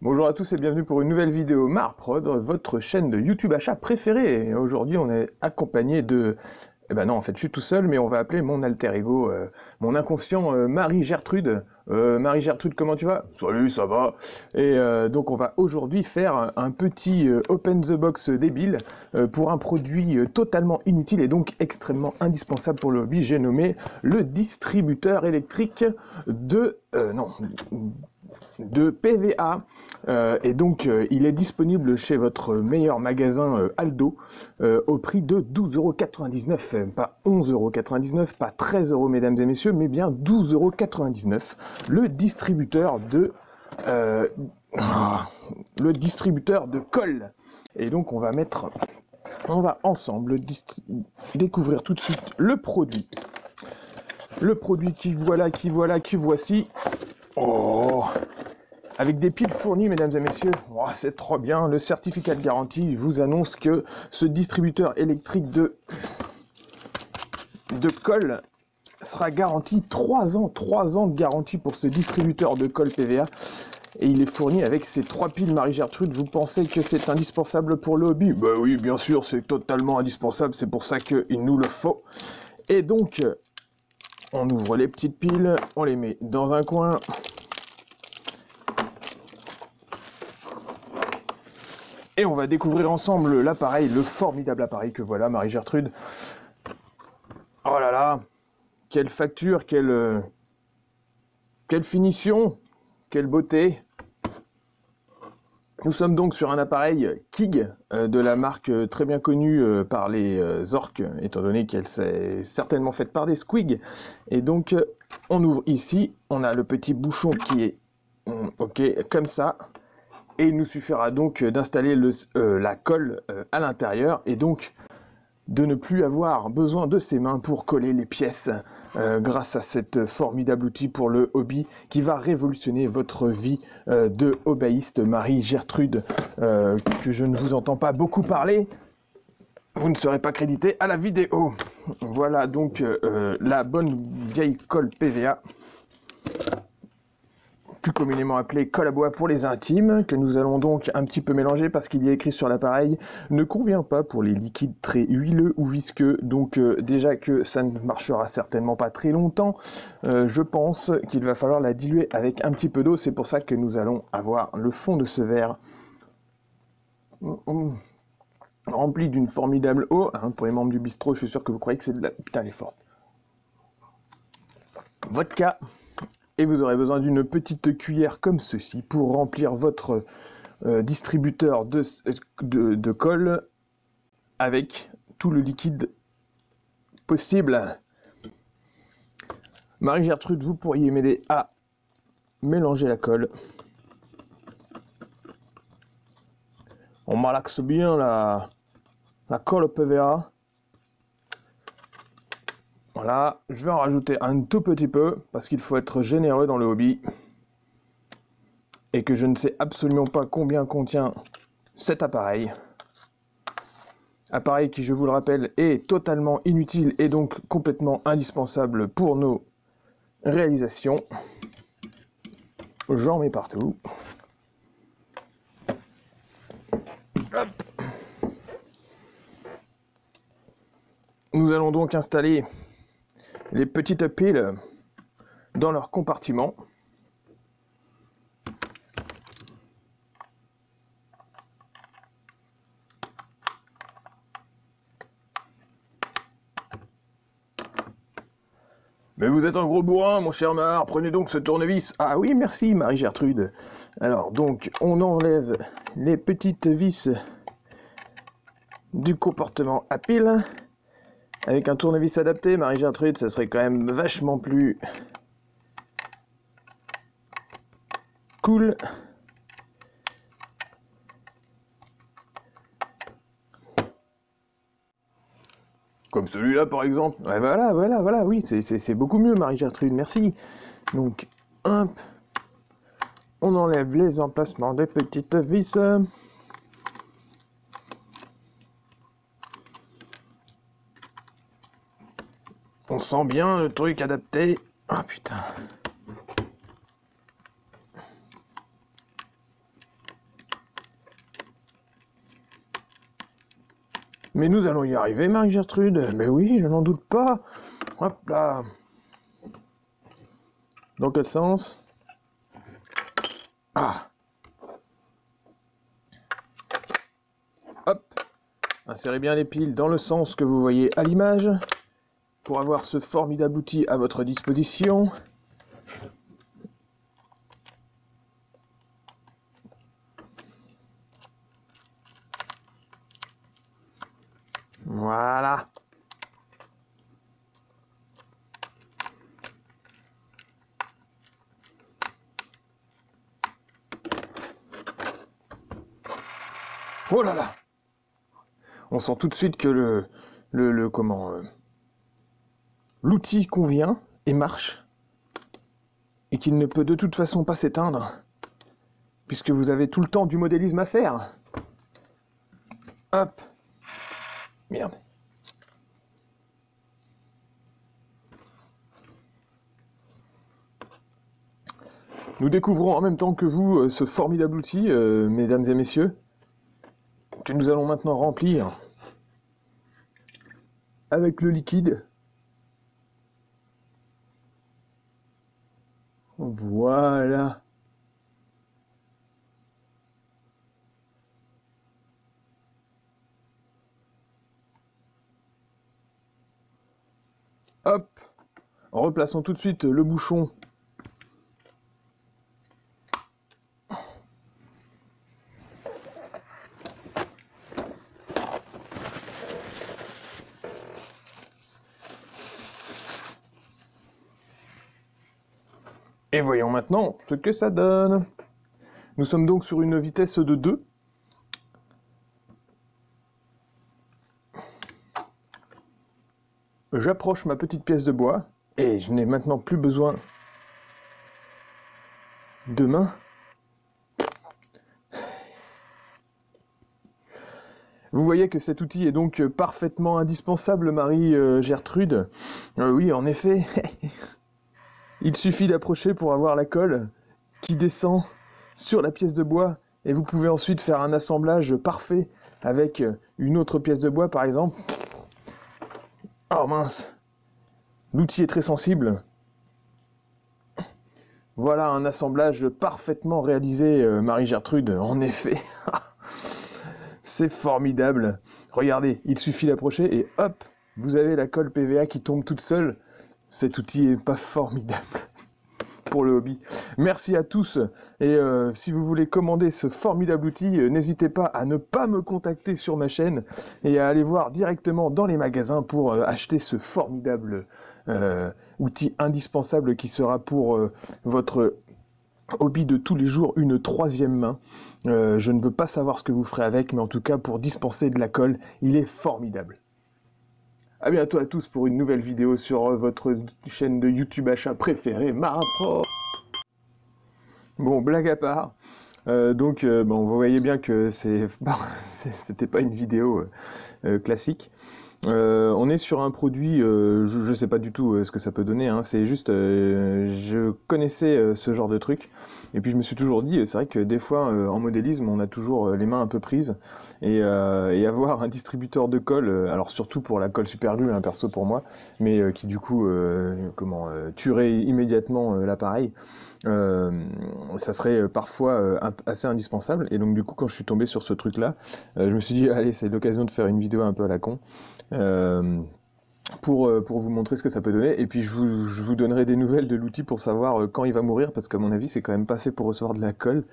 Bonjour à tous et bienvenue pour une nouvelle vidéo Marprod, votre chaîne de YouTube achat préférée. Et aujourd'hui, on est accompagné de... Eh ben non, en fait, je suis tout seul, mais on va appeler mon alter ego, mon inconscient Marie-Gertrude. Marie-Gertrude, comment tu vas? Salut, ça va. Et donc, on va aujourd'hui faire un petit open the box débile pour un produit totalement inutile et donc extrêmement indispensable pour le hobby. J'ai nommé le distributeur électrique de PVA. Et donc il est disponible chez votre meilleur magasin Aldo au prix de 12,99 €, pas 11,99 €, pas 13 € mesdames et messieurs, mais bien 12,99 €. Euh, le distributeur de colle. Et donc on va ensemble découvrir tout de suite le produit. Le produit qui voici. Oh, avec des piles fournies, mesdames et messieurs. Oh, c'est trop bien. Le certificat de garantie, je vous annonce que ce distributeur électrique de colle sera garanti 3 ans. 3 ans de garantie pour ce distributeur de colle PVA. Et il est fourni avec ces 3 piles Marie-Gertrude. Vous pensez que c'est indispensable pour le hobby? Bah oui, bien sûr, c'est totalement indispensable. C'est pour ça qu'il nous le faut. Et donc, on ouvre les petites piles, on les met dans un coin. Et on va découvrir ensemble l'appareil, le formidable appareil que voilà, Marie-Gertrude. Oh là là, quelle facture, quelle finition, quelle beauté. Nous sommes donc sur un appareil KIG de la marque très bien connue par les orques, étant donné qu'elle s'est certainement faite par des squigs. Et donc, on ouvre ici, on a le petit bouchon qui est ok, comme ça. Et il nous suffira donc d'installer la colle à l'intérieur et donc de ne plus avoir besoin de ses mains pour coller les pièces grâce à cet formidable outil pour le hobby qui va révolutionner votre vie de hobbyiste Marie-Gertrude, que je ne vous entends pas beaucoup parler. Vous ne serez pas crédité à la vidéo. Voilà donc la bonne vieille colle PVA, plus communément appelée colle à bois pour les intimes, que nous allons donc un petit peu mélanger parce qu'il y a écrit sur l'appareil, ne convient pas pour les liquides très huileux ou visqueux, donc déjà que ça ne marchera certainement pas très longtemps, je pense qu'il va falloir la diluer avec un petit peu d'eau, c'est pour ça que nous allons avoir le fond de ce verre rempli d'une formidable eau, hein, pour les membres du bistrot, je suis sûr que vous croyez que c'est de la... Putain, elle est forte. Vodka. Et vous aurez besoin d'une petite cuillère comme ceci pour remplir votre distributeur de colle avec tout le liquide possible. Marie-Gertrude, vous pourriez m'aider à mélanger la colle. On malaxe bien la colle PVA. Voilà, je vais en rajouter un tout petit peu, parce qu'il faut être généreux dans le hobby. Et que je ne sais absolument pas combien contient cet appareil. Appareil qui, je vous le rappelle, est totalement inutile et donc complètement indispensable pour nos réalisations. J'en mets partout. Hop. Nous allons donc installer les petites piles dans leur compartiment. Mais vous êtes un gros bourrin, mon cher Mar, prenez donc ce tournevis. Ah oui, merci Marie-Gertrude. Alors donc, on enlève les petites vis du compartiment à piles. Avec un tournevis adapté, Marie-Gertrude, ça serait quand même vachement plus cool. Comme celui-là, par exemple. Ouais, voilà, oui, c'est beaucoup mieux, Marie-Gertrude, merci. Donc, hop, on enlève les emplacements des petites vis. On sent bien le truc adapté. Ah, putain. Mais nous allons y arriver, Marie-Gertrude. Mais oui, je n'en doute pas. Hop là. Dans quel sens? Ah. Hop. Insérez bien les piles dans le sens que vous voyez à l'image pour avoir ce formidable outil à votre disposition. Voilà. Oh là là. On sent tout de suite que l'outil convient et marche et qu'il ne peut de toute façon pas s'éteindre puisque vous avez tout le temps du modélisme à faire. Hop. Merde. Nous découvrons en même temps que vous ce formidable outil, mesdames et messieurs, que nous allons maintenant remplir avec le liquide. Voilà. Hop. Replaçons tout de suite le bouchon. Et voyons maintenant ce que ça donne. Nous sommes donc sur une vitesse de 2. J'approche ma petite pièce de bois et je n'ai maintenant plus besoin de main. Vous voyez que cet outil est donc parfaitement indispensable, Marie-Gertrude. Oui, en effet. Il suffit d'approcher pour avoir la colle qui descend sur la pièce de bois et vous pouvez ensuite faire un assemblage parfait avec une autre pièce de bois par exemple. Oh mince, l'outil est très sensible. Voilà un assemblage parfaitement réalisé, Marie-Gertrude, en effet. C'est formidable. Regardez, il suffit d'approcher et hop, vous avez la colle PVA qui tombe toute seule. Cet outil est pas formidable pour le hobby. Merci à tous et si vous voulez commander ce formidable outil, n'hésitez pas à ne pas me contacter sur ma chaîne et à aller voir directement dans les magasins pour acheter ce formidable outil indispensable qui sera pour votre hobby de tous les jours une troisième main. Je ne veux pas savoir ce que vous ferez avec, mais en tout cas pour dispenser de la colle, il est formidable. A bientôt à tous pour une nouvelle vidéo sur votre chaîne de YouTube achat préférée, Marapro. Bon, blague à part. Bon, vous voyez bien que c'était pas une vidéo classique. On est sur un produit, je ne sais pas du tout ce que ça peut donner, hein, c'est juste, je connaissais ce genre de truc, et puis je me suis toujours dit, c'est vrai que des fois en modélisme on a toujours les mains un peu prises, et avoir un distributeur de colle, alors surtout pour la colle superglue, hein, perso pour moi, mais qui du coup tuerait immédiatement l'appareil, ça serait parfois assez indispensable, et donc du coup quand je suis tombé sur ce truc là, je me suis dit allez c'est l'occasion de faire une vidéo un peu à la con, pour vous montrer ce que ça peut donner, et puis je vous donnerai des nouvelles de l'outil pour savoir quand il va mourir, parce qu'à mon avis c'est quand même pas fait pour recevoir de la colle,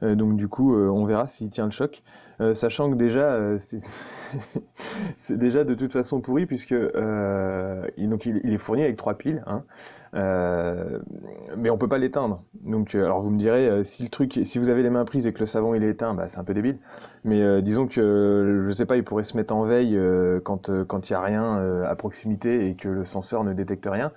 donc du coup on verra s'il tient le choc, sachant que déjà c'est déjà de toute façon pourri, puisque il est fourni avec 3 piles, hein, mais on peut pas l'éteindre. Donc alors vous me direz, si vous avez les mains prises et que le savon il est éteint, bah, c'est un peu débile, mais disons que je sais pas, il pourrait se mettre en veille quand il y a rien à proximité et que le senseur ne détecte rien.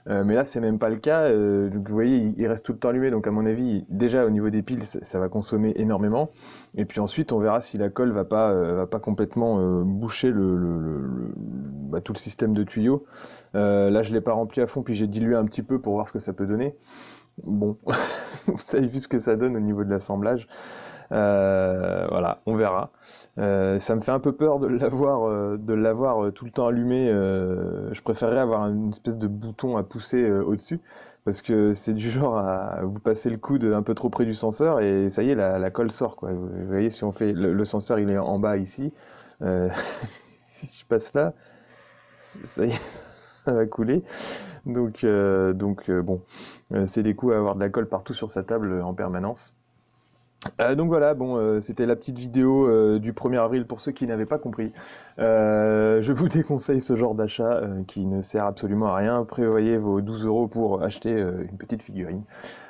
Mais là c'est même pas le cas, donc vous voyez il reste tout le temps allumé, donc à mon avis déjà au niveau des piles ça va consommer énormément, et puis ensuite on verra si la colle va pas complètement boucher tout le système de tuyaux. Là je l'ai pas rempli à fond, puis j'ai dilué un petit peu pour voir ce que ça peut donner. Bon, vous avez vu ce que ça donne au niveau de l'assemblage. Voilà, on verra. Ça me fait un peu peur de l'avoir tout le temps allumé. Je préférerais avoir une espèce de bouton à pousser au-dessus, parce que c'est du genre à vous passer le coude un peu trop près du senseur et ça y est, la colle sort, quoi. Vous voyez, si on fait le senseur, il est en bas ici. Euh, si je passe là, ça y est, ça va couler. Donc bon, c'est des coups à avoir de la colle partout sur sa table en permanence. Donc voilà, bon, c'était la petite vidéo du 1er avril pour ceux qui n'avaient pas compris. Je vous déconseille ce genre d'achat qui ne sert absolument à rien. Prévoyez vos 12 euros pour acheter une petite figurine.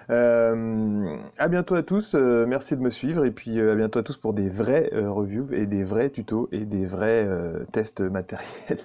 À bientôt à tous, merci de me suivre et puis à bientôt à tous pour des vrais reviews et des vrais tutos et des vrais tests matériels.